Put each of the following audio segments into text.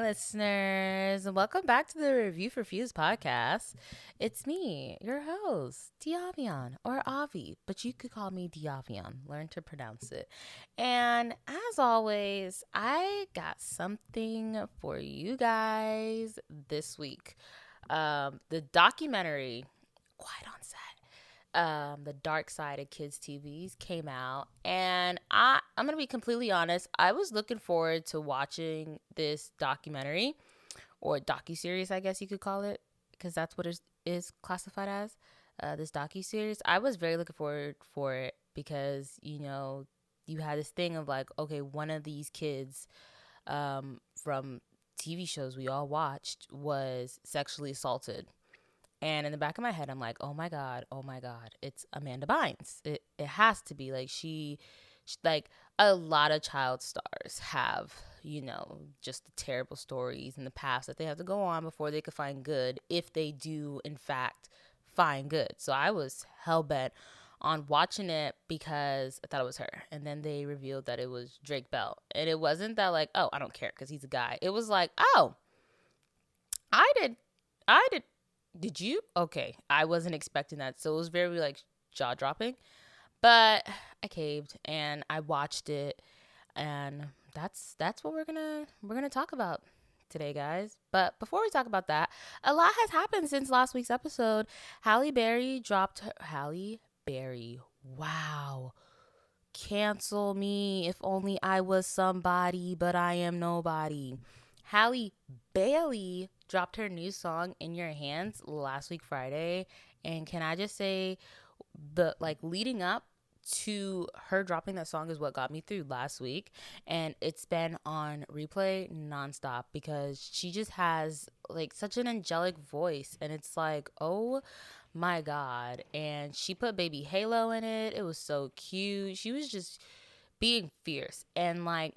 listeners, and welcome back to the Review for Fuse podcast. It's me, your host, Diavion, or Avi, but you could call me Diavion. Learn to pronounce it. And as always, I got something for you guys this week. The documentary, Quiet on Set, the Dark Side of Kids TVs came out, and I'm gonna be completely honest. I was looking forward to watching this documentary or docuseries, I guess you could call it, because that's what it is classified as. This docuseries, I was very looking forward for it because you had this thing of like, okay, one of these kids from TV shows we all watched was sexually assaulted. And in the back of my head, I'm like, oh my God, it's Amanda Bynes. It has to be like she like a lot of child stars have, just the terrible stories in the past that they have to go on before they could find good, if they do in fact find good. So I was hell bent on watching it because I thought it was her. And then they revealed that it was Drake Bell. And it wasn't that like, oh, I don't care because he's a guy. It was like, oh, I did did you? Okay. I wasn't expecting that. So it was very like jaw dropping. But I caved and I watched it, and that's what we're gonna talk about today, guys. But before we talk about that, a lot has happened since last week's episode. Halle Berry dropped her Halle Berry. Wow. Cancel me. If only I was somebody, but I am nobody. Halle Bailey dropped her new song "In Your Hands" last week Friday, and can I just say, the like leading up to her dropping that song is what got me through last week, and it's been on replay nonstop because she just has like such an angelic voice, and it's like, oh my God. And she put Baby Halo in it. It was so cute. She was just being fierce, and like,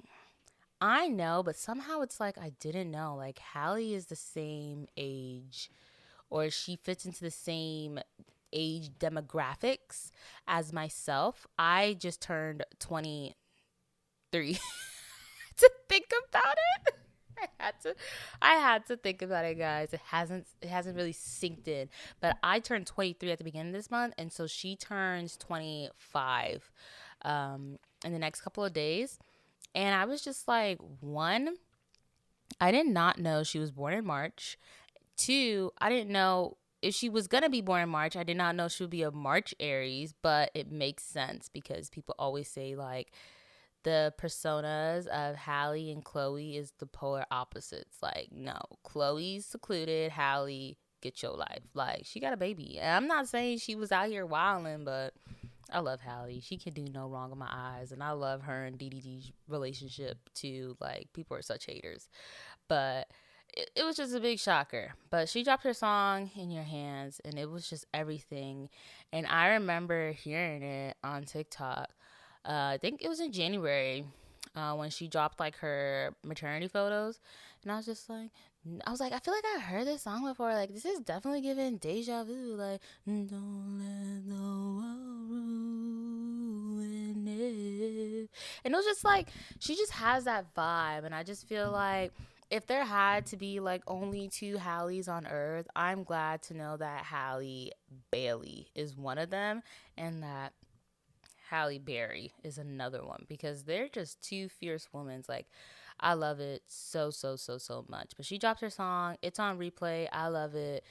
I know, but somehow it's like I didn't know. Like, Halle is the same age, or she fits into the same age demographics as myself. I just turned 23 to think about it. I had to think about it, guys. It hasn't really synced in. But I turned 23 at the beginning of this month, and so she turns 25 in the next couple of days. And I was just like, one, I did not know she was born in March. Two, I didn't know if she was going to be born in March. I did not know she would be a March Aries, but it makes sense because people always say like the personas of Halle and Chloe is the polar opposites. Like, no, Chloe's secluded, Halle, get your life. Like, she got a baby. And I'm not saying she was out here wilding, but I love Halle. She can do no wrong in my eyes. And I love her and DDD's relationship too. Like, people are such haters. But it was just a big shocker. But she dropped her song "In Your Hands," and it was just everything. And I remember hearing it on TikTok. I think it was in January when she dropped like her maternity photos. And I was like, I feel like I heard this song before. Like, this is definitely giving deja vu. Like, don't let no one ruin it. And it was just like, she just has that vibe. And I just feel like if there had to be like only two Halles on earth, I'm glad to know that Halle Bailey is one of them, and that Halle Berry is another one, because they're just two fierce women. Like, I love it so, so, so, so much. But she dropped her song. It's on replay. I love it.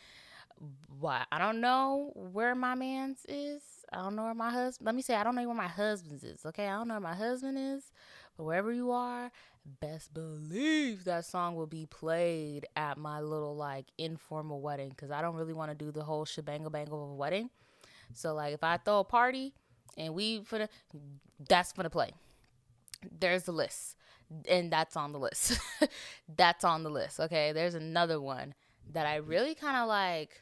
Why? I don't know where my man's is. I don't know where my husband. Let me say, I don't know where my husband's is. Okay, I don't know where my husband is. But wherever you are, best believe that song will be played at my little like informal wedding, because I don't really want to do the whole shebangle bangle of a wedding. So like, if I throw a party and that's gonna play. There's the list, and that's on the list. That's on the list. Okay, there's another one that I really kind of like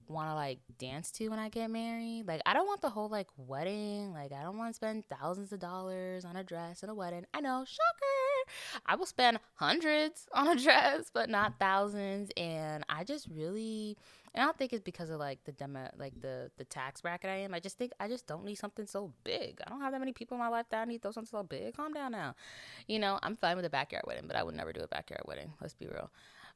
want to like dance to when I get married. Like, I don't want the whole like wedding. Like, I don't want to spend thousands of dollars on a dress and a wedding. I know, shocker. I will spend hundreds on a dress, but not thousands. And I just really, and I don't think it's because of like the demo, like the tax bracket I am. I just think I just don't need something so big. I don't have that many people in my life that I need those something so big. Calm down now. I'm fine with a backyard wedding, but I would never do a backyard wedding. Let's be real.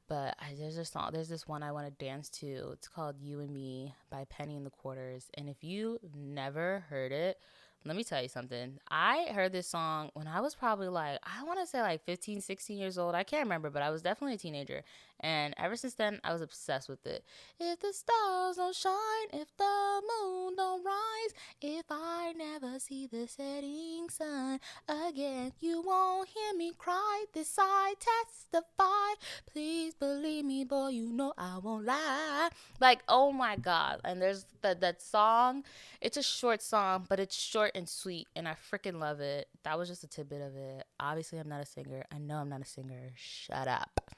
But there's a song. There's this one I want to dance to. It's called "You and Me" by Penny and the Quarters. And if you never heard it, let me tell you something. I heard this song when I was probably like, I want to say like 15, 16 years old. I can't remember, but I was definitely a teenager. And ever since then, I was obsessed with it. If the stars don't shine, if the moon don't rise, if I never see the setting sun again, you won't hear me cry. This I testify. Please believe me, boy, you know I won't lie. Like, oh my God. And there's that song. It's a short song, but it's short and sweet, and I freaking love it. That was just a tidbit of it. Obviously, I'm not a singer. I know I'm not a singer. Shut up.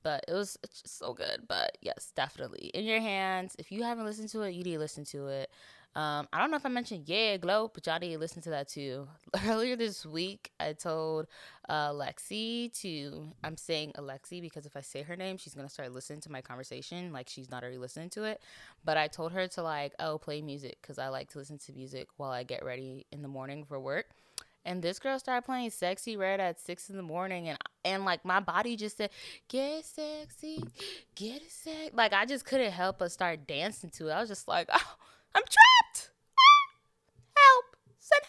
But it's just so good. But yes, definitely. In Your Hands. If you haven't listened to it, you need to listen to it. I don't know if I mentioned Yeah Glow, but y'all need to listen to that too. Earlier this week, I told Lexi I'm saying Alexi because if I say her name, she's going to start listening to my conversation like she's not already listening to it. But I told her to play music because I like to listen to music while I get ready in the morning for work. And this girl started playing Sexy Red at 6 in the morning. And like my body just said, get sexy, get it sexy. Like I just couldn't help but start dancing to it. I was just like, oh, I'm trapped. Help, send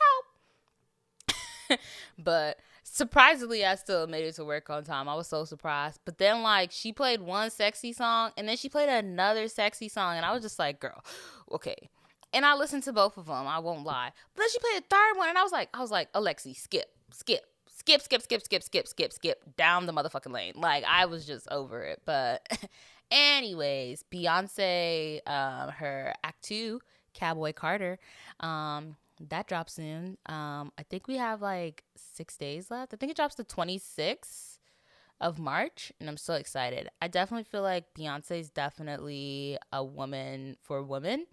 help. But surprisingly, I still made it to work on time. I was so surprised. But then like she played one sexy song and then she played another sexy song. And I was just like, girl, okay. And I listened to both of them. I won't lie. But then she played a third one, and I was like, Alexi, skip down the motherfucking lane. Like I was just over it. But, anyways, Beyonce, her Act 2, Cowboy Carter, that drops soon. I think we have like 6 days left. I think it drops the 26th of March, and I'm so excited. I definitely feel like Beyonce is definitely a woman for women.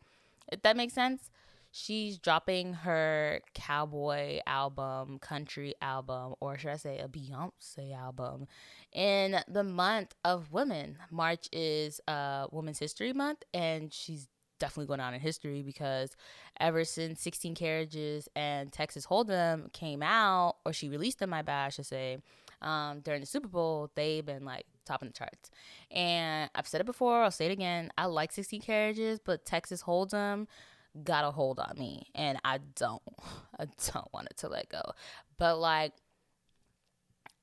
If that makes sense. She's dropping her cowboy album, country album, or should I say a Beyonce album, in the month of women. March is Women's History Month, and she's definitely going on in history because ever since 16 Carriages and Texas Hold'em came out, or she released them, I should say, during the Super Bowl, they've been like topping the charts. And I've said it before, I'll say it again. I like 16 Carriages, but Texas Hold'em got a hold on me, and I don't want it to let go. But like,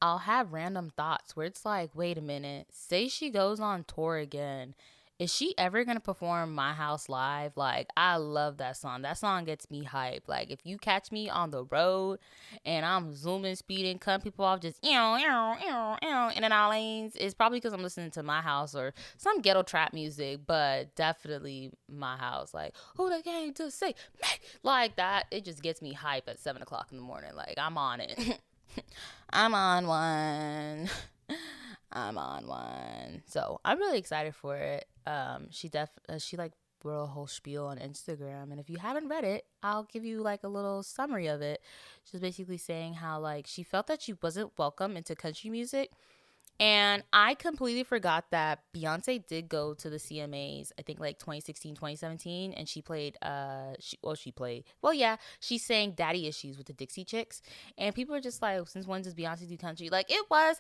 I'll have random thoughts where it's like, wait a minute, say she goes on tour again. Is she ever going to perform My House Live? Like, I love that song. That song gets me hyped. Like, if you catch me on the road and I'm zooming, speeding, cutting people off, just, in and out lanes, it's probably because I'm listening to My House or some ghetto trap music, but definitely My House. Like, who they came to say, like that, it just gets me hype at 7 o'clock in the morning. Like, I'm on it. I'm on one. So I'm really excited for it. She like wrote a whole spiel on Instagram, and if you haven't read it, I'll give you like a little summary of it. She's basically saying how like she felt that she wasn't welcome into country music. And I completely forgot that Beyonce did go to the CMAs, I think like 2016, 2017, and she she sang Daddy Issues with the Dixie Chicks. And people were just like, since when does Beyonce do country? Like I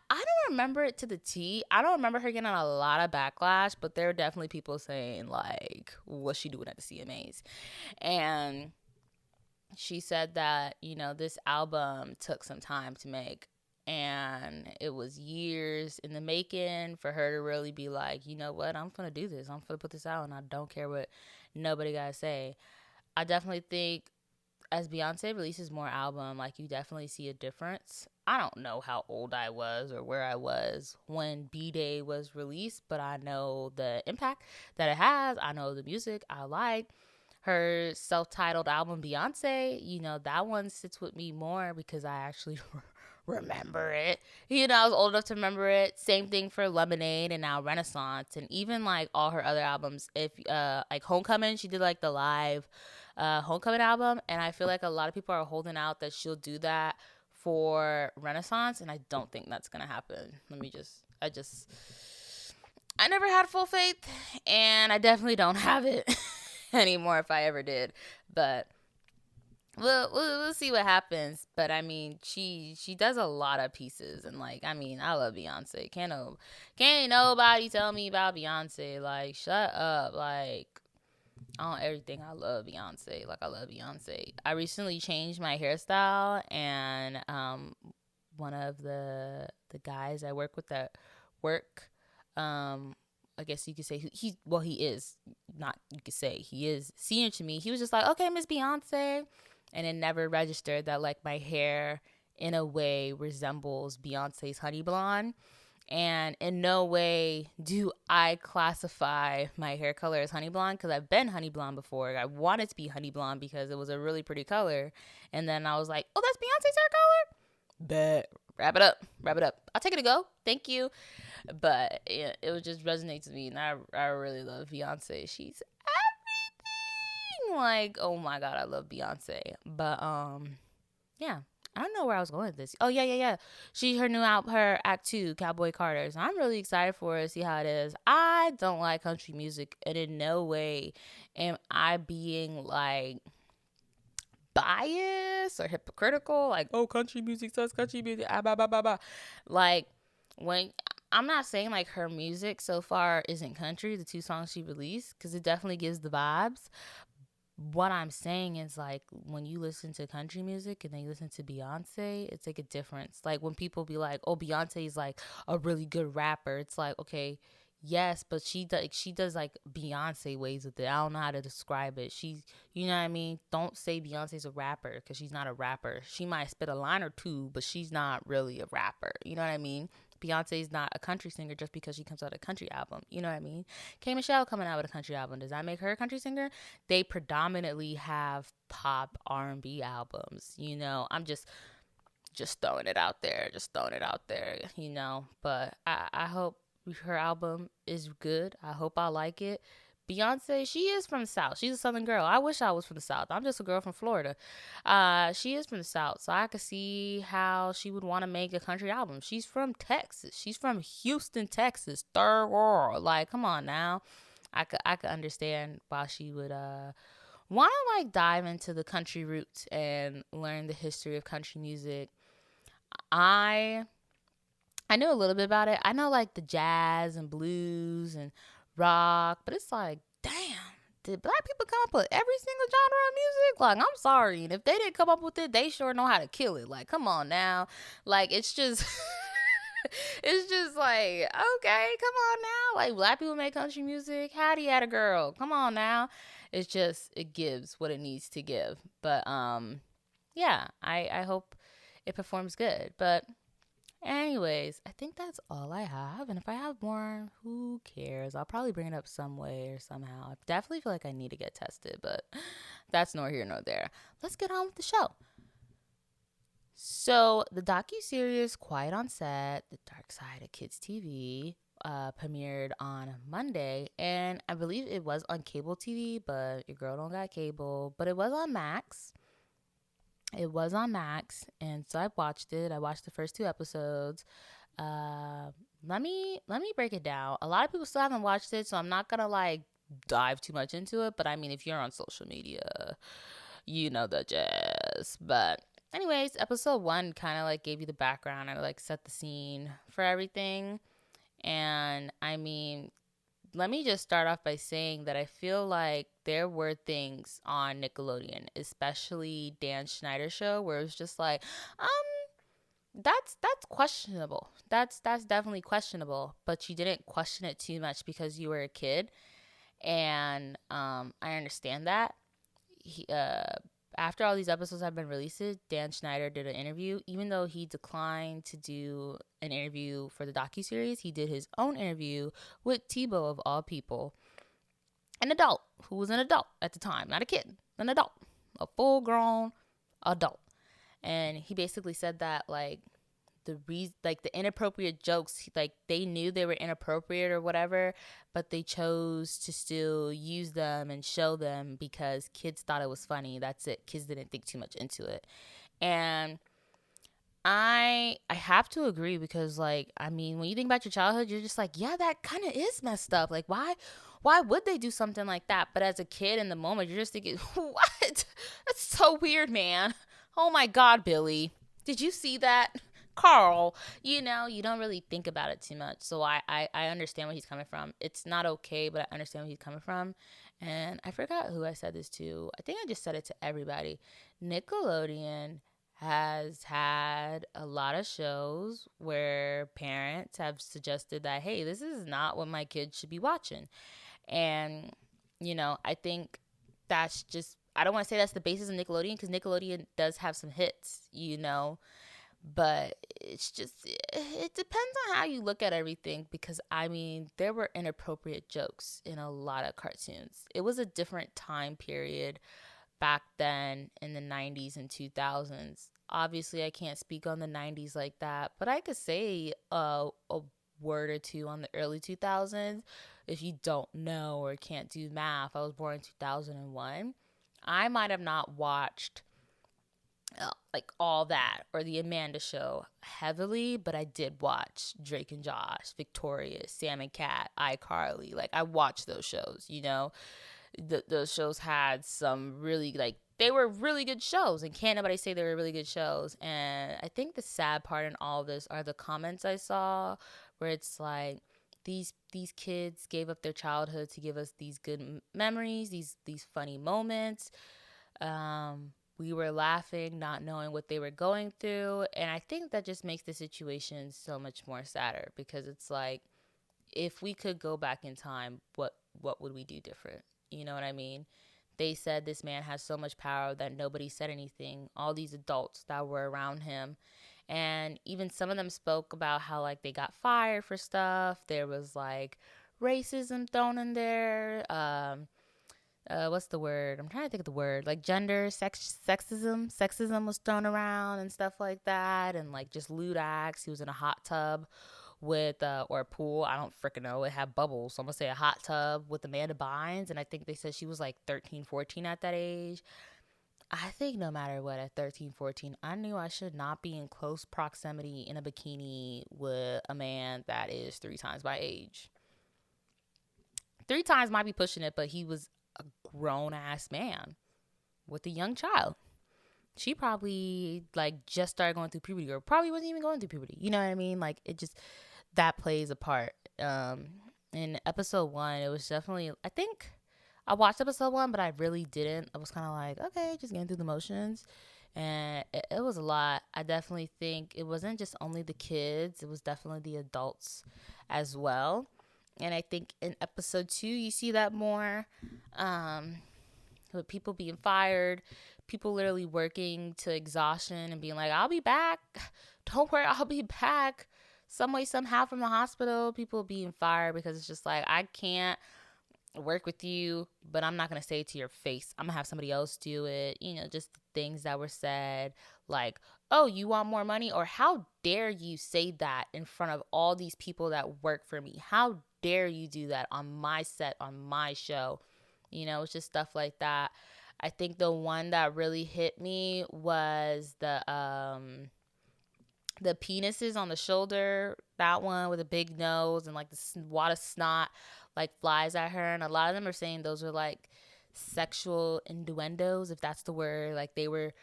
don't remember it to the T. I don't remember her getting a lot of backlash, but there were definitely people saying like, what's she doing at the CMAs? And she said that, this album took some time to make. And it was years in the making for her to really be like, you know what, I'm going to do this. I'm going to put this out, and I don't care what nobody got to say. I definitely think as Beyonce releases more album, like you definitely see a difference. I don't know how old I was or where I was when B-Day was released, but I know the impact that it has. I know the music I like. Her self-titled album, Beyonce, that one sits with me more because I actually remember it. I was old enough to remember it. Same thing for Lemonade and now Renaissance, and even like all her other albums. If like Homecoming, she did like the live Homecoming album, and I feel like a lot of people are holding out that she'll do that for Renaissance, and I don't think that's gonna happen. I never had full faith, and I definitely don't have it anymore if I ever did. But we'll see what happens. But I mean, she does a lot of pieces, and like, I mean, I love Beyonce. Can't nobody tell me about Beyonce. Like, shut up. Like, on everything, I love Beyonce. Like, I love Beyonce. I recently changed my hairstyle, and one of the guys I work with at work, I guess you could say he is not, you could say he is senior to me. He was just like, okay, Miss Beyonce, and it never registered that like my hair in a way resembles Beyonce's honey blonde. And in no way do I classify my hair color as honey blonde, because I've been honey blonde before. I wanted to be honey blonde because it was a really pretty color. And then I was like, oh, that's Beyonce's hair color? Bet. Wrap it up. I'll take it to go. Thank you. But it would just resonate to me. And I really love Beyonce. She's everything. Like, oh my God, I love Beyonce. But, yeah. I don't know where I was going with this. Oh, yeah. Her new album, her Act 2, Cowboy Carter. So I'm really excited for her to see how it is. I don't like country music, and in no way am I being, like, biased or hypocritical. Like, oh, country music sucks, country music, blah, blah, blah, blah. Like, when... I'm not saying, like, her music so far isn't country, the 2 songs she released, because it definitely gives the vibes. What I'm saying is, like, when you listen to country music and then you listen to Beyonce, it's like a difference. Like, when people be like, oh, Beyonce is like a really good rapper, it's like, okay, yes, but she does like Beyonce ways with it. I don't know how to describe it. She's, you know what I mean? Don't say Beyonce's a rapper, because she's not a rapper. She might spit a line or two, but she's not really a rapper. You know what I mean? Beyonce's not a country singer just because she comes out with a country album. You know what I mean? K. Michelle coming out with a country album. Does that make her a country singer? They predominantly have pop R&B albums. You know, I'm just throwing it out there. You know. But I hope her album is good. I hope I like it. Beyonce, she is from the South. She's a Southern girl. I wish I was from the South. I'm just a girl from Florida. She is from the South, so I could see how she would want to make a country album. She's from Texas. She's from Houston, Texas, third world. Like, come on now. I could understand why she would want to, like, dive into the country roots and learn the history of country music. I know a little bit about it. I know, like, the jazz and blues and rock, but it's like, damn, did black people come up with every single genre of music? Like, I'm sorry, and if they didn't come up with it, they sure know how to kill it. Like, come on now. Like, it's just it's just like, okay, come on now. Like, black people make country music. Hattie had a girl. Come on now. It's just, it gives what it needs to give. But yeah, I hope it performs good. But anyways, I think that's all I have. And if I have more, who cares? I'll probably bring it up some way or somehow. I definitely feel like I need to get tested, but that's nor here nor there. Let's get on with the show. So the docuseries Quiet on Set, The Dark Side of Kids TV, premiered on Monday. And I believe it was on cable TV, but your girl don't got cable. But it was on Max. And so I watched it. I watched the first 2 episodes. Let me break it down. A lot of people still haven't watched it, so I'm not gonna like dive too much into it. But I mean, if you're on social media, you know the jazz. But anyways, episode 1 kind of like gave you the background and like set the scene for everything. And I mean, let me just start off by saying that I feel like there were things on Nickelodeon, especially Dan Schneider show, where it was just like, that's questionable. That's definitely questionable. But you didn't question it too much because you were a kid, and I understand that. After all these episodes have been released, Dan Schneider did an interview. Even though he declined to do an interview for the docuseries, he did his own interview with Tebow, of all people. An adult who was an adult at the time, not a kid, an adult, a full-grown adult. And he basically said that, like, the inappropriate jokes, like, they knew they were inappropriate or whatever, but they chose to still use them and show them because kids thought it was funny. That's it. Kids didn't think too much into it. And I have to agree because like I mean when you think about your childhood you're just like yeah that kind of is messed up like why would they do something like that, but as a kid in the moment you're just thinking what, that's so weird, man. Oh my god, Billy, did you see that? Carl, you don't really think about it too much, so I understand where he's coming from. It's not okay, but I understand where he's coming from. And I forgot who I said this to. I think I just said it to everybody. Nickelodeon has had a lot of shows where parents have suggested that, hey, this is not what my kids should be watching. And, I think that's just, I don't want to say that's the basis of Nickelodeon because Nickelodeon does have some hits, but it's just, it depends on how you look at everything because, I mean, there were inappropriate jokes in a lot of cartoons. It was a different time period back then in the 90s and 2000s. Obviously, I can't speak on the 90s like that, but I could say a word or two on the early 2000s. If you don't know or can't do math, I was born in 2001. I might have not watched like all that or the Amanda Show heavily, but I did watch Drake and Josh, Victorious, Sam and Cat, iCarly. Like I watched those shows. Those shows had some really like they were really good shows, and can't nobody say they were really good shows. And I think the sad part in all of this are the comments I saw where it's like these kids gave up their childhood to give us these good memories, these funny moments. We were laughing, not knowing what they were going through, and I think that just makes the situation so much more sadder because it's like if we could go back in time, what would we do different? You know what I mean? They said this man has so much power that nobody said anything. All these adults that were around him. And even some of them spoke about how like they got fired for stuff. There was like racism thrown in there. What's the word? I'm trying to think of the word. Like sexism was thrown around and stuff like that. And like just lewd acts. He was in a hot tub with or a pool, I don't freaking know, it had bubbles, so I'm gonna say a hot tub with Amanda Bynes, and I think they said she was like 13, 14 at that age. I think no matter what, at 13, 14, I knew I should not be in close proximity in a bikini with a man that is 3 times my age. 3 times might be pushing it, but he was a grown ass man with a young child. She probably like just started going through puberty or probably wasn't even going through puberty. You know what I mean? Like it just that plays a part. In episode 1, it was definitely, I think I watched episode 1, but I really didn't. I was kind of like, okay, just getting through the motions. And it was a lot. I definitely think it wasn't just only the kids, it was definitely the adults as well. And I think in episode 2, you see that more. With people being fired, people literally working to exhaustion and being like, I'll be back. Don't worry, I'll be back. Some way, somehow from the hospital, people being fired because it's just like, I can't work with you, but I'm not going to say it to your face. I'm going to have somebody else do it. Just things that were said like, oh, you want more money? Or how dare you say that in front of all these people that work for me? How dare you do that on my set, on my show? It's just stuff like that. I think the one that really hit me was the penises on the shoulder, that one with a big nose and like the wad of snot like flies at her, and a lot of them are saying those are like sexual innuendos, if that's the word. Like they were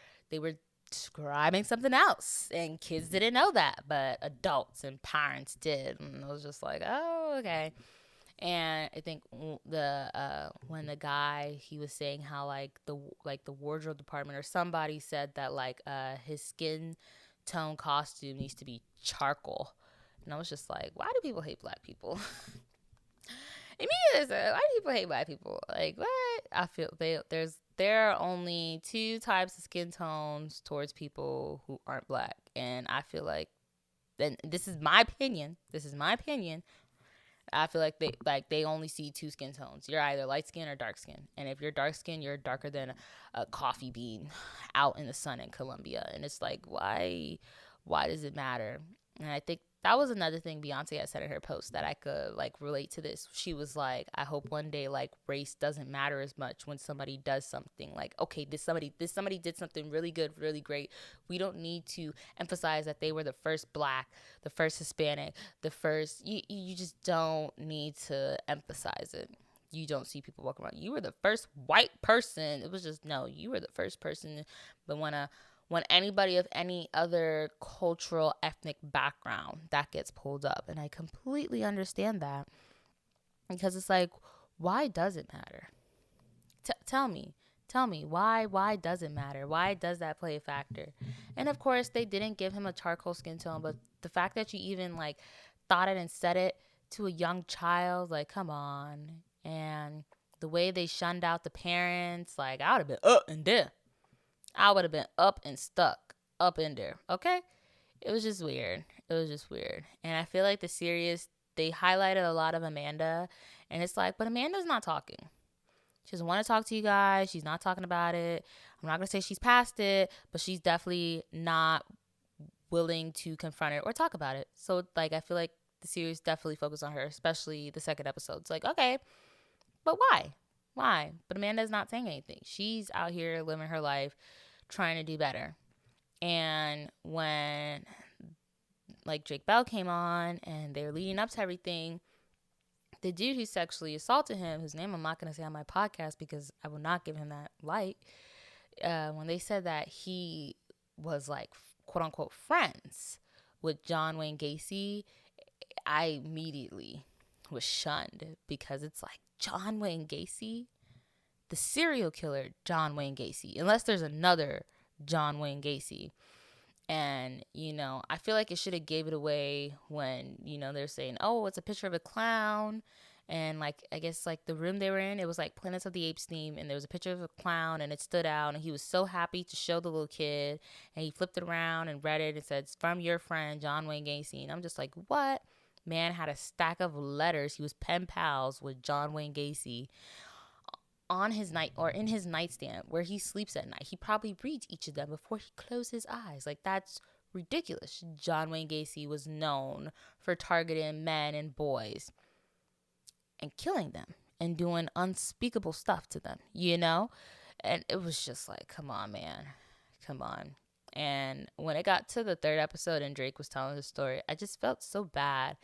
describing something else and kids didn't know that, but adults and parents did, and it was just like, oh, okay. And I think when the guy, he was saying how the wardrobe department or somebody said that like his skin tone costume needs to be charcoal, and I was just like, why do people hate black people? Immediately said, why do people hate black people? Like what? I feel there are only 2 types of skin tones towards people who aren't black, and I feel like, and this is my opinion. I feel like they only see 2 skin tones. You're either light skin or dark skin. And if you're dark skin, you're darker than a coffee bean out in the sun in Colombia. And it's like, why does it matter? And I think that was another thing Beyonce had said in her post that I could like relate to this. She was like, I hope one day like race doesn't matter as much when somebody does something. Like, okay, this somebody did something really good, really great. We don't need to emphasize that they were the first Black, the first Hispanic, the first. You just don't need to emphasize it. You don't see people walking around. You were the first white person. It was just, no, you were the first person. But when anybody of any other cultural, ethnic background, that gets pulled up. And I completely understand that, because it's like, why does it matter? Tell me, why does it matter? Why does that play a factor? And of course, they didn't give him a charcoal skin tone, but the fact that you even like thought it and said it to a young child, like, come on. And the way they shunned out the parents, like, I would have been up and there. I would have been up and stuck up in there. Okay? It was just weird. And I feel like the series, they highlighted a lot of Amanda. And it's like, but Amanda's not talking. She doesn't want to talk to you guys. She's not talking about it. I'm not going to say she's past it, but she's definitely not willing to confront it or talk about it. So, like, I feel like the series definitely focused on her, especially the second episode. It's like, okay, but why? But Amanda's not saying anything. She's out here living her life, trying to do better. And when like Drake Bell came on and they were leading up to everything, the dude who sexually assaulted him, whose name I'm not going to say on my podcast because I will not give him that light, when they said that he was like quote unquote friends with John Wayne Gacy, I immediately was shunned, because it's like, John Wayne Gacy, the serial killer John Wayne Gacy, unless there's another John Wayne Gacy. And, you know, I feel like it should have gave it away when, you know, they're saying, oh, it's a picture of a clown. And, like, I guess, like, the room they were in, it was, like, Planets of the Apes theme. And there was a picture of a clown, and it stood out. And he was so happy to show the little kid. And he flipped it around and read it. And said, it's from your friend, John Wayne Gacy. And I'm just like, what? Man had a stack of letters. He was pen pals with John Wayne Gacy on his night or in his nightstand where he sleeps at night. He probably reads each of them before he closes his eyes. Like, that's ridiculous. John Wayne Gacy was known for targeting men and boys and killing them and doing unspeakable stuff to them, you know? And it was just like, come on, man. Come on. And when it got to the third episode and Drake was telling the story, I just felt so bad.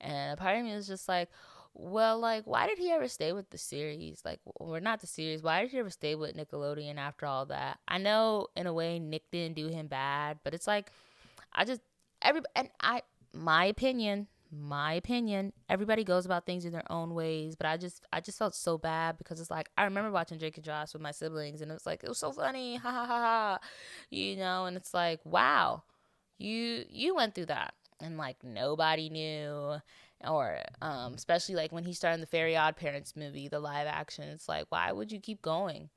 And a part of me was just like, well, like, why did he ever stay with the series? Like, or not the series. Why did he ever stay with Nickelodeon after all that? I know, in a way, Nick didn't do him bad, but it's like, my opinion, everybody goes about things in their own ways, but I just felt so bad, because it's like, I remember watching Drake and Josh with my siblings, and it was like, it was so funny, ha ha ha ha, you know, and it's like, wow, you went through that, and like, nobody knew. Or especially like when he started in the Very Odd Parents movie, the live action, it's like, why would you keep going?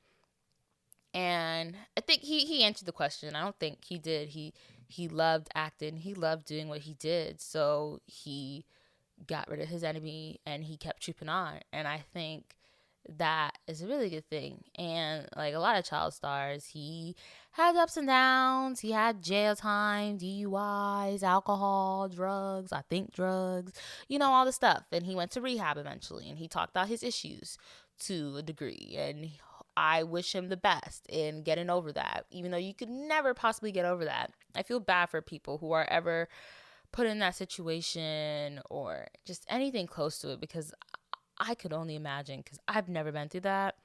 And I think he answered the question. I don't think he did. He loved acting. He loved doing what he did. So he got rid of his enemy and he kept trooping on. And I think that is a really good thing. And like a lot of child stars, he had ups and downs. He had jail time, DUIs, alcohol, drugs, you know, all the stuff. And he went to rehab eventually, and he talked about his issues to a degree. And I wish him the best in getting over that, even though you could never possibly get over that. I feel bad for people who are ever put in that situation or just anything close to it, because I could only imagine, because I've never been through that,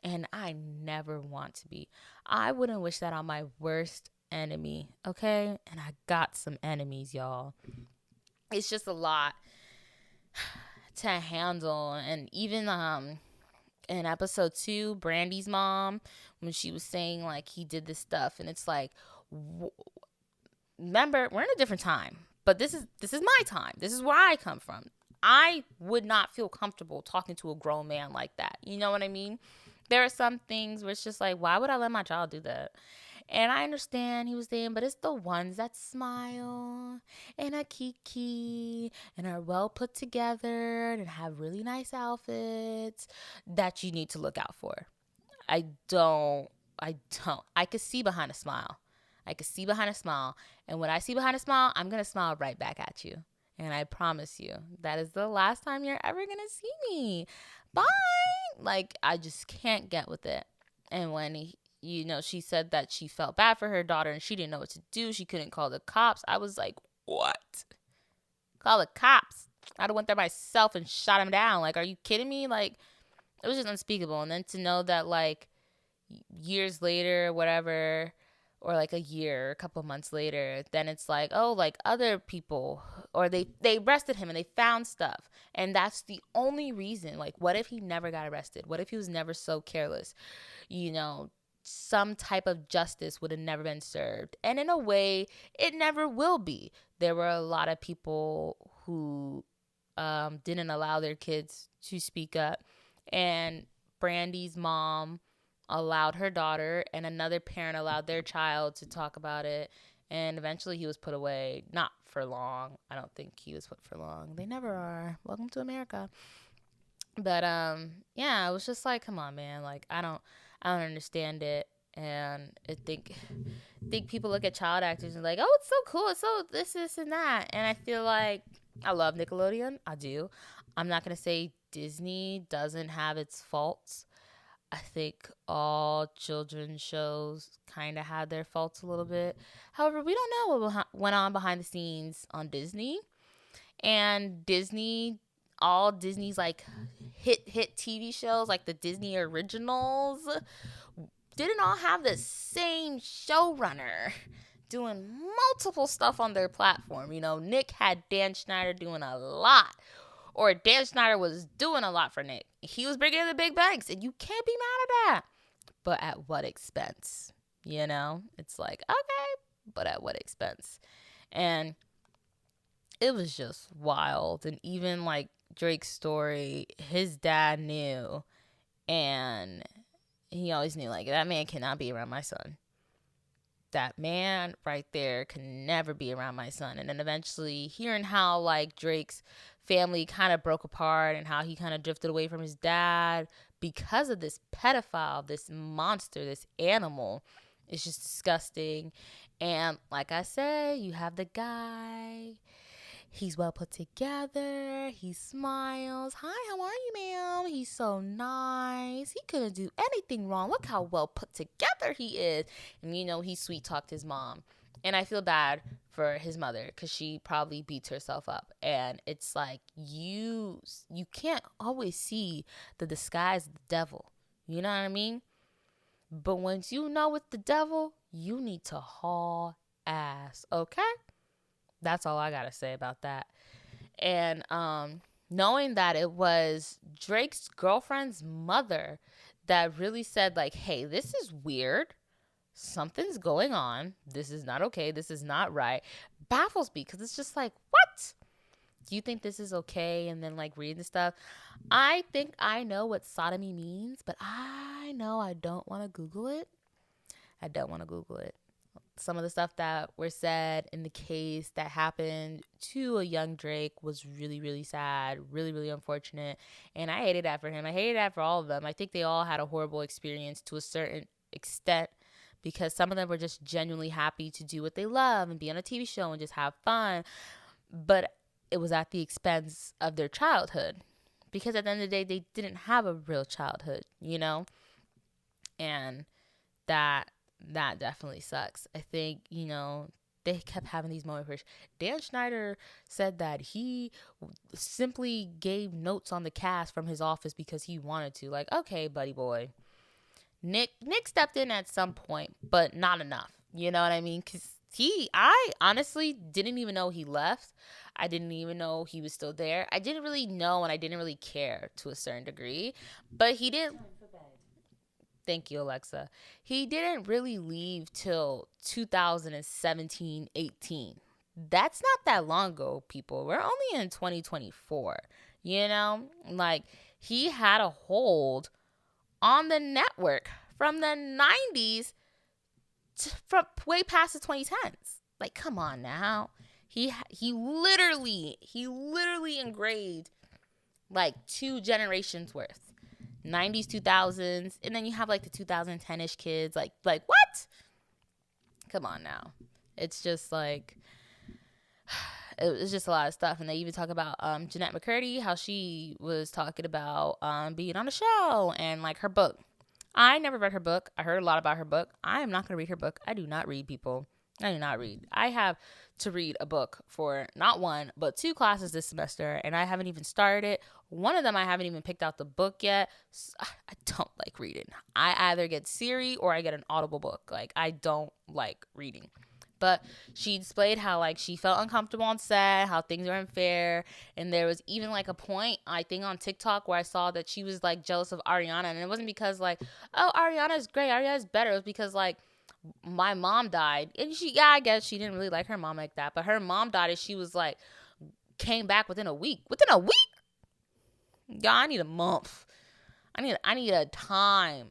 and I never want to be. I wouldn't wish that on my worst enemy, okay? And I got some enemies, y'all. It's just a lot to handle. And even in episode 2, Brandy's mom, when she was saying like he did this stuff, and it's like, remember, we're in a different time, but this is my time. This is where I come from. I would not feel comfortable talking to a grown man like that. You know what I mean? There are some things where it's just like, why would I let my child do that? And I understand he was saying, but it's the ones that smile and are kiki and are well put together and have really nice outfits that you need to look out for. I don't. I could see behind a smile. I can see behind a smile. And when I see behind a smile, I'm going to smile right back at you. And I promise you, that is the last time you're ever going to see me. Bye. Like, I just can't get with it. And when she said that she felt bad for her daughter and she didn't know what to do. She couldn't call the cops. I was like, what? Call the cops. I'd have went there myself and shot him down. Like, are you kidding me? Like, it was just unspeakable. And then to know that, like, years later, whatever, or like a year, a couple months later, then it's like, oh, like other people, or they arrested him and they found stuff. And that's the only reason. Like, what if he never got arrested? What if he was never so careless? Some type of justice would have never been served. And in a way, it never will be. There were a lot of people who didn't allow their kids to speak up. And Brandy's mom allowed her daughter, and another parent allowed their child to talk about it. And eventually he was put away. Not for long. I don't think he was put for long. They never are. Welcome to America. But yeah, it was just like, come on, man. Like, I don't understand it. And I think people look at child actors and like, oh, it's so cool, it's so this and that. And I feel like I love Nickelodeon. I do. I'm not gonna say Disney doesn't have its faults. I think all children's shows kind of had their faults a little bit. However, we don't know what went on behind the scenes on Disney. And all Disney's like hit TV shows, like the Disney originals, didn't all have the same showrunner doing multiple stuff on their platform. Nick had Dan Schneider doing a lot, or Dan Schneider was doing a lot for Nick. He was bringing in the big banks, and you can't be mad at that. But at what expense? It's like, okay, but at what expense? And it was just wild. And even like Drake's story, his dad knew, and he always knew, like, that man cannot be around my son. That man right there can never be around my son. And then eventually hearing how, like, Drake's family kind of broke apart and how he kind of drifted away from his dad because of this pedophile, this monster, this animal, it's just disgusting. And like I said, you have the guy. He's well put together. He smiles. Hi, how are you, ma'am? He's so nice. He couldn't do anything wrong. Look how well put together he is. And he sweet talked his mom. And I feel bad for his mother because she probably beats herself up. And it's like you can't always see the disguise of the devil. You know what I mean? But once you know it's the devil, you need to haul ass, okay? That's all I got to say about that. And knowing that it was Drake's girlfriend's mother that really said, like, hey, this is weird. Something's going on. This is not okay. This is not right. Baffles me because it's just like, what? Do you think this is okay? And then, like, reading the stuff. I think I know what sodomy means, but I know I don't want to Google it. I don't want to Google it. Some of the stuff that were said in the case that happened to a young Drake was really, really sad, really, really unfortunate. And I hated that for him. I hated that for all of them. I think they all had a horrible experience to a certain extent because some of them were just genuinely happy to do what they love and be on a TV show and just have fun. But it was at the expense of their childhood because at the end of the day, they didn't have a real childhood, And that definitely sucks. I think, they kept having these moments where Dan Schneider said that he simply gave notes on the cast from his office because he wanted to. Like, okay, buddy boy. Nick stepped in at some point, but not enough. You know what I mean? Because I honestly didn't even know he left. I didn't even know he was still there. I didn't really know and I didn't really care to a certain degree. But he didn't. Thank you, Alexa. He didn't really leave till 2017-18. That's not that long ago, people. We're only in 2024. Like, he had a hold on the network from the 90s from way past the 2010s. Like, come on now. He literally engraved like 2 generations worth. 90s, 2000s, and then you have like the 2010-ish kids. Like what? Come on now. It's just like, it's just a lot of stuff. And they even talk about Jeanette McCurdy, how she was talking about being on the show and like her book. I never read her book. I heard a lot about her book. I am not going to read her book. I do not read, people. I do not read. I have to read a book for not one, but 2 classes this semester, and I haven't even started it. One of them, I haven't even picked out the book yet. So I don't like reading. I either get Siri or I get an Audible book. Like, I don't like reading. But she displayed how, like, she felt uncomfortable on set, how things are unfair. And there was even, like, a point, I think, on TikTok where I saw that she was, like, jealous of Ariana. And it wasn't because, like, oh, Ariana's great, Ariana's better. It was because, like, my mom died. And I guess she didn't really like her mom like that. But her mom died and she was, like, came back within a week. Within a week? Yeah, I need a month. I need a time.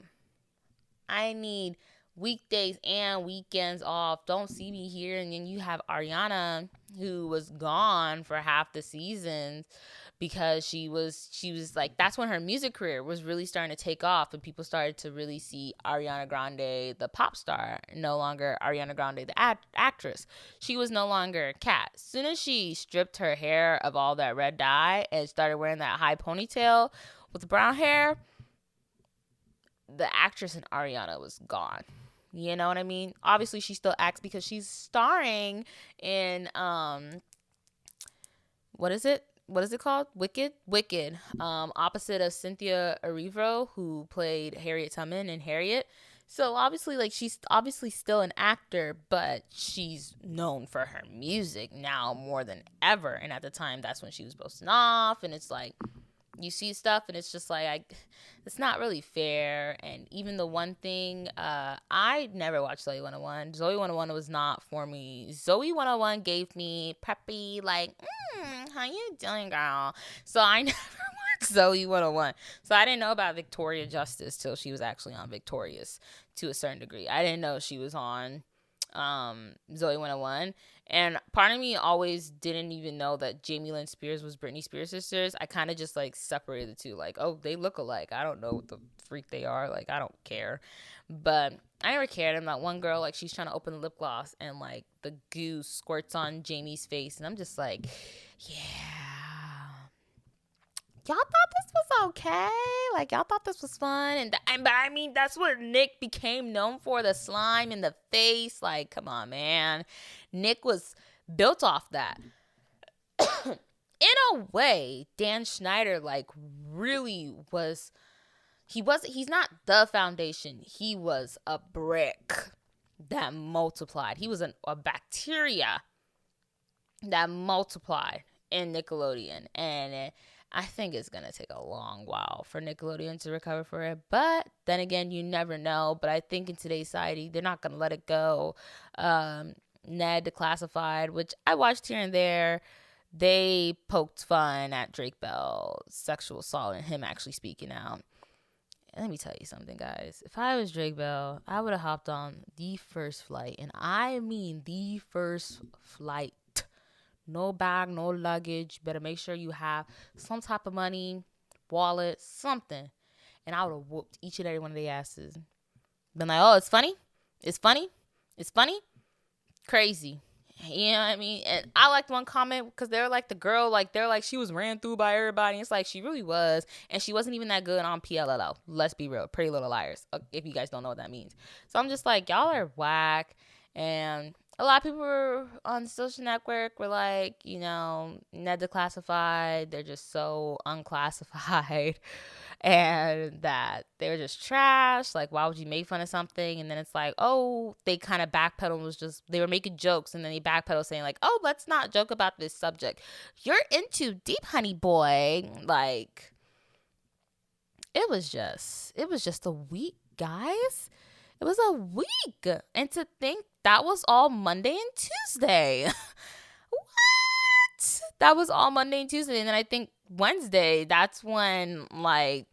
I need weekdays and weekends off. Don't see me here. And then you have Ariana, who was gone for half the seasons because she was like, that's when her music career was really starting to take off, and people started to really see Ariana Grande, the pop star, no longer Ariana Grande, the actress. She was no longer Kat. As soon as she stripped her hair of all that red dye and started wearing that high ponytail with the brown hair, the actress in Ariana was gone. You know what I mean? Obviously, she still acts because she's starring in, what is it called? Wicked. Opposite of Cynthia Erivo, who played Harriet Tubman in Harriet. So obviously, like, she's obviously still an actor, but she's known for her music now more than ever. And at the time, that's when she was boasting off, and it's like, you see stuff and it's just like, it's not really fair. And even the one thing, I never watched Zoe 101. Zoe 101 was not for me. Zoe 101 gave me preppy, like, how you doing, girl? So I never watched Zoe 101. So I didn't know about Victoria Justice till she was actually on Victorious to a certain degree. I didn't know she was on Zoe 101. And part of me always didn't even know that Jamie Lynn Spears was Britney Spears' sisters. I kind of just, like, separated the two. Like, oh, they look alike. I don't know what the freak they are. Like, I don't care. But I never cared. And that one girl, like, she's trying to open the lip gloss, and, like, the goo squirts on Jamie's face. And I'm just like, yeah. Y'all thought this was okay? Like, y'all thought this was fun? But I mean, that's what Nick became known for, the slime in the face. Like, come on, man. Nick was built off that. In a way, Dan Schneider, like, really was, he's not the foundation. He was a brick that multiplied. He was a bacteria that multiplied in Nickelodeon. And I think it's going to take a long while for Nickelodeon to recover for it. But then again, you never know. But I think in today's society, they're not going to let it go. Ned Declassified, which I watched here and there, they poked fun at Drake Bell's sexual assault and him actually speaking out. And let me tell you something, guys. If I was Drake Bell, I would have hopped on the first flight. And I mean the first flight. No bag, no luggage. Better make sure you have some type of money, wallet, something. And I would have whooped each and every one of their asses. Been like, oh, it's funny? It's funny? It's funny? Crazy. You know what I mean? And I liked one comment because they were like, the girl, like, they're like, she was ran through by everybody. It's like, she really was. And she wasn't even that good on PLLO. Let's be real. Pretty Little Liars. If you guys don't know what that means. So I'm just like, y'all are whack. And a lot of people were on social network were like, you know, Ned Declassified. They're just so unclassified. And that they were just trash. Like, why would you make fun of something? And then it's like, oh, they kind of backpedal, was just, they were making jokes. And then they backpedal saying like, oh, let's not joke about this subject. You're in too deep, honey boy. Like, it was just a week, guys. It was a week. And to think that was all Monday and Tuesday. What? That was all Monday and Tuesday. And then I think Wednesday, that's when, like,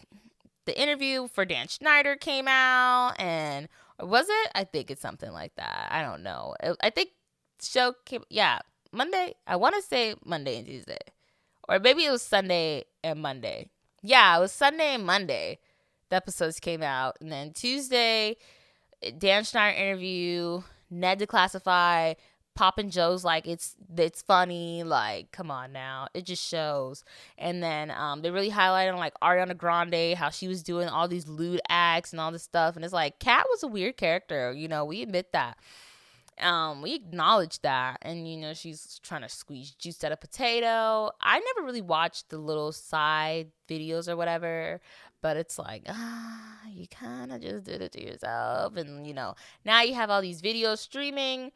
the interview for Dan Schneider came out. And, or was it? I think it's something like that. I don't know. I think the show came, yeah, Monday. I want to say Monday and Tuesday. Or maybe it was Sunday and Monday. Yeah, it was Sunday and Monday. The episodes came out. And then Tuesday, Dan Schneider interview, Ned Declassify, Poppin' Joe's like it's funny, like come on now, it just shows. And then they really highlighted on like Ariana Grande, how she was doing all these lewd acts and all this stuff, and it's like Kat was a weird character, we admit that. We acknowledge that, and she's trying to squeeze juice out of potato. I never really watched the little side videos or whatever, but it's like, you kind of just did it to yourself. And now you have all these videos streaming,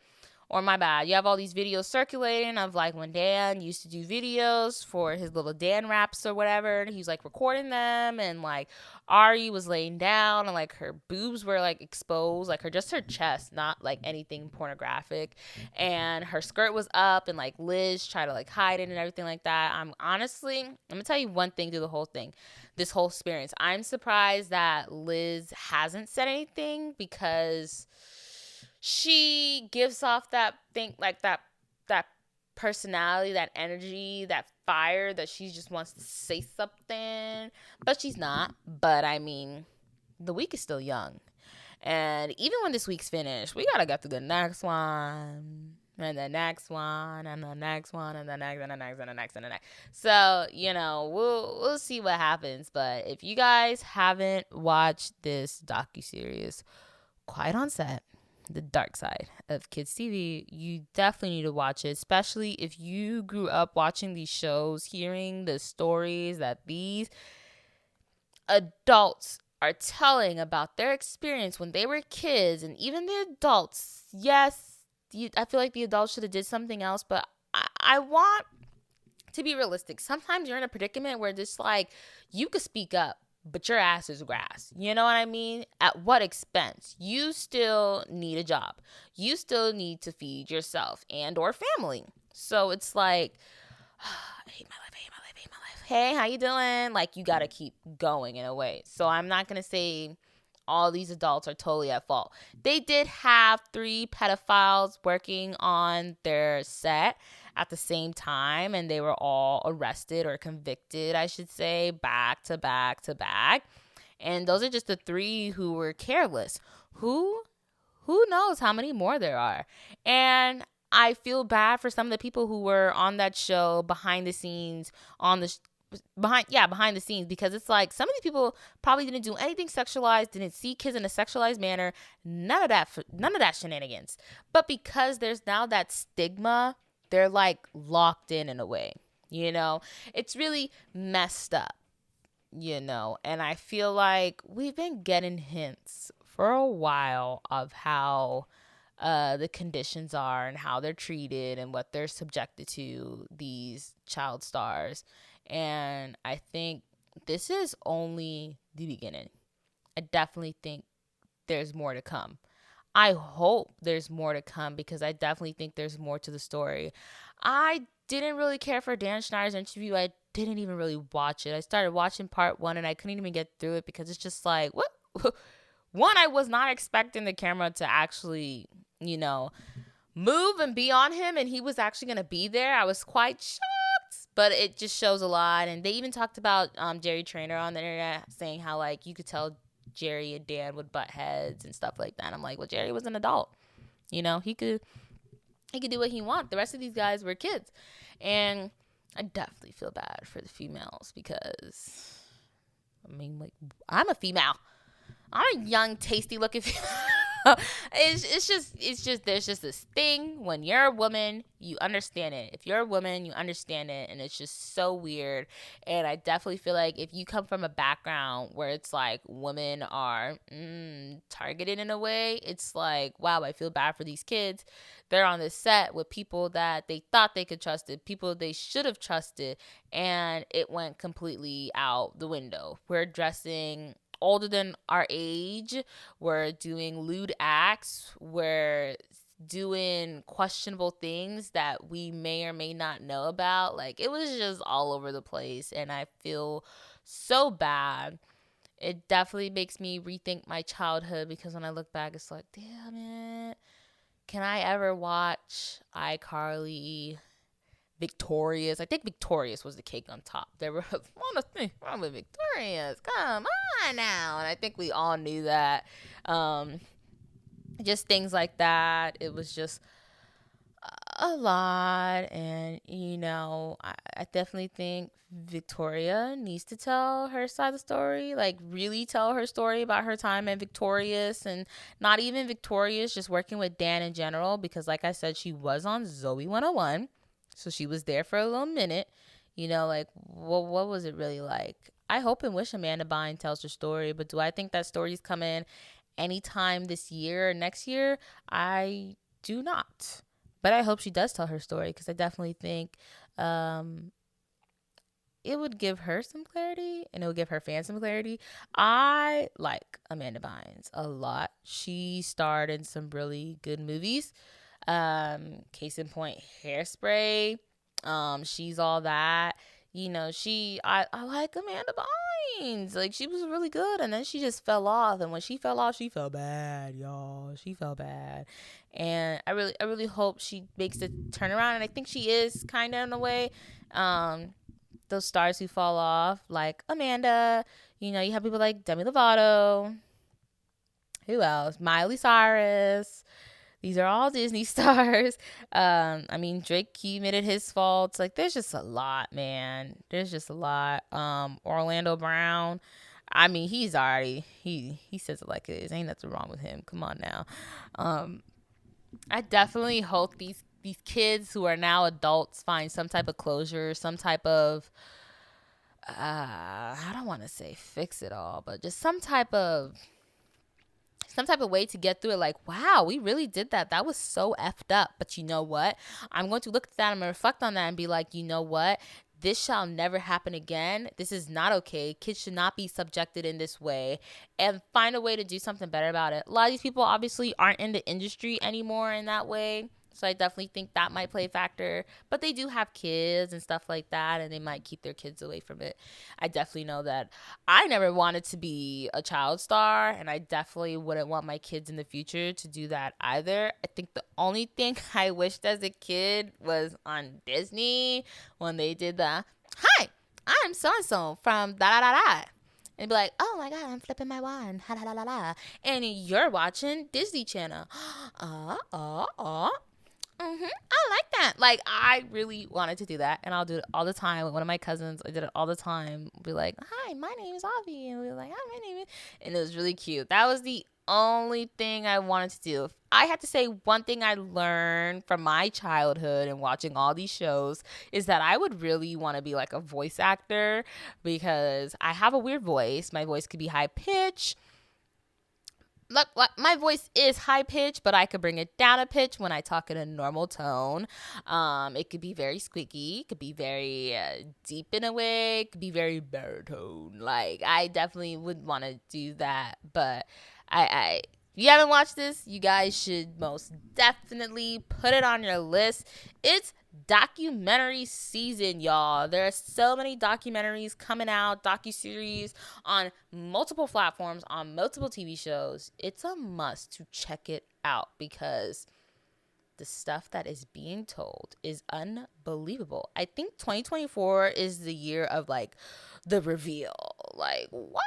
or my bad, you have all these videos circulating of like when Dan used to do videos for his little Dan raps or whatever, and he's like recording them, and like Ari was laying down and like her boobs were like exposed, like her chest, not like anything pornographic, and her skirt was up, and like Liz tried to like hide it and everything like that. I'm gonna tell you one thing through the whole thing, this whole experience. I'm surprised that Liz hasn't said anything, because she gives off that thing, like that personality, that energy, that fire, that she just wants to say something, but she's not. But I mean, the week is still young, and even when this week's finished, we gotta get through the next one, and the next one, and the next one, and the next, and the next, and the next, and the next. So we'll see what happens. But if you guys haven't watched this docuseries, Quiet on Set, the dark side of kids TV, you definitely need to watch it, especially if you grew up watching these shows, hearing the stories that these adults are telling about their experience when they were kids. And even the adults, yes, I feel like the adults should have did something else, but I want to be realistic. Sometimes you're in a predicament where just like you could speak up, but your ass is grass. You know what I mean? At what expense? You still need a job. You still need to feed yourself and or family. So it's like, I hate my life, I hate my life, I hate my life. Hey, how you doing? Like, you got to keep going in a way. So I'm not going to say all these adults are totally at fault. They did have 3 pedophiles working on their set at the same time, and they were all arrested or convicted, I should say, back to back to back. And those are just the 3 who were careless. Who knows how many more there are? And I feel bad for some of the people who were on that show behind the scenes, behind the scenes, because it's like some of these people probably didn't do anything sexualized, didn't see kids in a sexualized manner, none of that shenanigans. But because there's now that stigma, they're like locked in a way, it's really messed up, and I feel like we've been getting hints for a while of how the conditions are and how they're treated and what they're subjected to, these child stars. And I think this is only the beginning. I definitely think there's more to come. I hope there's more to come, because I definitely think there's more to the story. I didn't really care for Dan Schneider's interview. I didn't even really watch it. I started watching part 1 and I couldn't even get through it, because it's just like, what? One, I was not expecting the camera to actually, move and be on him, and he was actually going to be there. I was quite shocked, but it just shows a lot. And they even talked about Jerry Trainer on the internet, saying how like you could tell Jerry and Dan would butt heads and stuff like that. I'm like, well, Jerry was an adult. He could do what he wants. The rest of these guys were kids. And I definitely feel bad for the females, because I mean, like, I'm a female. I'm a young, tasty looking female. It's just there's just this thing when you're a woman, you understand it. If you're a woman, you understand it, and it's just so weird. And I definitely feel like if you come from a background where it's like women are targeted in a way, it's like, wow, I feel bad for these kids. They're on this set with people that they thought they could trust, people they should have trusted, and it went completely out the window. We're dressing older than our age, we're doing lewd acts, we're doing questionable things that we may or may not know about. Like, it was just all over the place, and I feel so bad. It definitely makes me rethink my childhood, because when I look back, it's like, damn it, can I ever watch iCarly, Victorious? I think Victorious was the cake on top. There was one thing wrong with Victorious. Come on now. And I think we all knew that. just things like that. It was just a lot. And, I definitely think Victoria needs to tell her side of the story, like really tell her story about her time at Victorious, and not even Victorious, just working with Dan in general, because like I said, she was on Zoe 101. So she was there for a little minute. Like, what was it really like? I hope and wish Amanda Bynes tells her story, but do I think that story's coming anytime this year or next year? I do not. But I hope she does tell her story, because I definitely think it would give her some clarity, and it would give her fans some clarity. I like Amanda Bynes a lot. She starred in some really good movies. Case in point, Hairspray. She's all that. I like Amanda Bynes. Like, she was really good, and then she just fell off. And when she fell off, she felt bad, y'all. She felt bad. And I really hope she makes the turnaround. And I think she is kind of in a way. Those stars who fall off, like Amanda. You have people like Demi Lovato. Who else? Miley Cyrus. These are all Disney stars. Drake, he admitted his faults. Like, there's just a lot, man. There's just a lot. Orlando Brown. He's already, he says it like it is. Ain't nothing wrong with him. Come on now. I definitely hope these kids who are now adults find some type of closure, some type of, I don't want to say fix it all, but just some type of way to get through it. Like, wow, we really did that. That was so effed up. But you know what? I'm going to look at that. I'm going to reflect on that and be like, you know what? This shall never happen again. This is not okay. Kids should not be subjected in this way, and find a way to do something better about it. A lot of these people obviously aren't in the industry anymore in that way. So I definitely think that might play a factor. But they do have kids and stuff like that, and they might keep their kids away from it. I definitely know that I never wanted to be a child star, and I definitely wouldn't want my kids in the future to do that either. I think the only thing I wished as a kid was on Disney when they did the, "Hi, I'm so-and-so from da-da-da-da." And be like, "Oh my God, I'm flipping my wand. Ha la la la." And you're watching Disney Channel. I like that. Like, I really wanted to do that, and I'll do it all the time with one of my cousins. I did it all the time. Be like, "Hi, my name is Avi," and we were like, "Hi, my name is," and it was really cute. That was the only thing I wanted to do. If I had to say one thing I learned from my childhood and watching all these shows, is that I would really want to be like a voice actor, because I have a weird voice. My voice could be high pitched. Look, my voice is high pitched, but I could bring it down a pitch when I talk in a normal tone. It could be very squeaky. It could be very deep in a way. It could be very baritone. Like, I definitely would want to do that. But if you haven't watched this, you guys should most definitely put it on your list. It's documentary season, y'all. There are so many documentaries coming out, docuseries on multiple platforms, on multiple TV shows. It's a must to check it out, because the stuff that is being told is unbelievable. I think 2024 is the year of, like, the reveal. Like, what?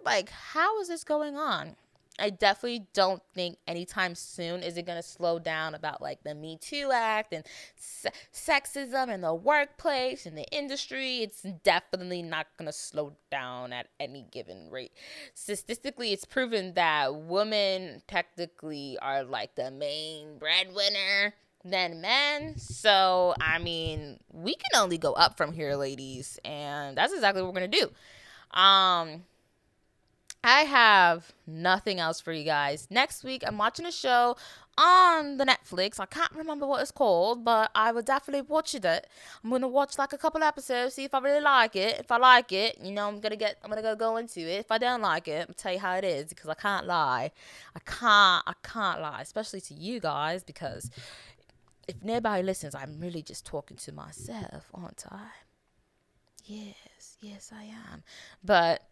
Like, how is this going on? I definitely don't think anytime soon is it going to slow down about, like, the Me Too Act and sexism in the workplace and the industry. It's definitely not going to slow down at any given rate. Statistically, it's proven that women technically are, like, the main breadwinner than men. So, we can only go up from here, ladies. And that's exactly what we're going to do. I have nothing else for you guys. Next week, I'm watching a show on the Netflix. I can't remember what it's called, but I will definitely watch it. I'm gonna watch like a couple episodes, see if I really like it. If I like it, I'm gonna go into it. If I don't like it, I'll tell you how it is, because I can't lie. I can't lie, especially to you guys, because if nobody listens, I'm really just talking to myself, aren't I? Yes, I am. But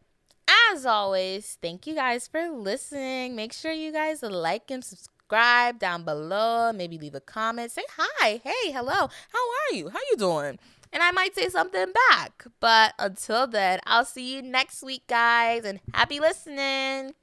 as always, thank you guys for listening. Make sure you guys like and subscribe down below. Maybe leave a comment. Say hi. Hey, hello. How are you? How you doing? And I might say something back. But until then, I'll see you next week, guys. And happy listening.